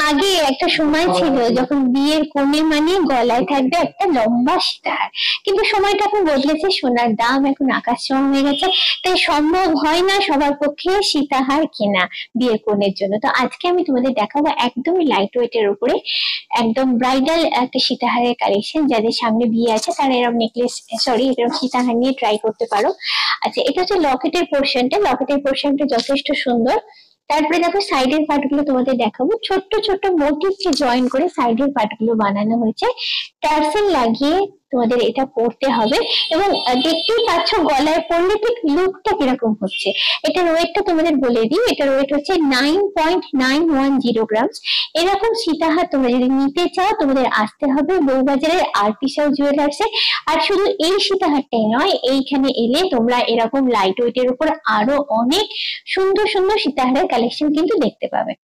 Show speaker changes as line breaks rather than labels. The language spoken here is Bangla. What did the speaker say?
আগে একটা সময় ছিল যখন বিয়ের কনে মানে গলায় থাকবে একটা লম্বা সীতাহার, কিন্তু সময়টা এখন বদলেছে, সোনার দাম এখন আকাশ ছোঁয়া হয়ে গেছে, তাই সম্ভব হয় না সবার পক্ষে সীতাহার কেনা বিয়ের কনের জন্য। তো আজকে আমি তোমাদের দেখাবো একদমই লাইট ওয়েটের উপরে একদম ব্রাইডাল একটা সীতাহারের কালেকশন। যাদের সামনে বিয়ে আছে তারা এরকম নেকলেস, সরি এরকম সীতাহার নিয়ে ট্রাই করতে পারো। আচ্ছা, এটা হচ্ছে লকেটের পোর্শনটা যথেষ্ট সুন্দর। তারপরে দেখো সাইডের পার্ট গুলো তোমাদের দেখাবো, ছোট্ট ছোট্ট মোটিভকে জয়েন করে সাইডের পার্ট গুলো বানানো হয়েছে। টার্সেল লাগিয়ে তোমাদের এটা পড়তে হবে, এবং দেখতেই পাচ্ছ গলায় পড়লে ঠিক লুকটা কিরকম হচ্ছে। এটার ওয়েটটা তোমাদের বলে দিই, এটার ওয়েট হচ্ছে 9.910 গ্রামস। এরকম সীতাহার তোমরা যদি নিতে চাও তোমাদের আসতে হবে বউবাজারের আরপি সাউ জুয়েলার্সে। আর শুধু এই সীতাহারটাই নয়, এইখানে এলে তোমরা এরকম লাইট ওয়েটের উপর আরো অনেক সুন্দর সুন্দর সীতাহারের কালেকশন কিন্তু দেখতে পাবে।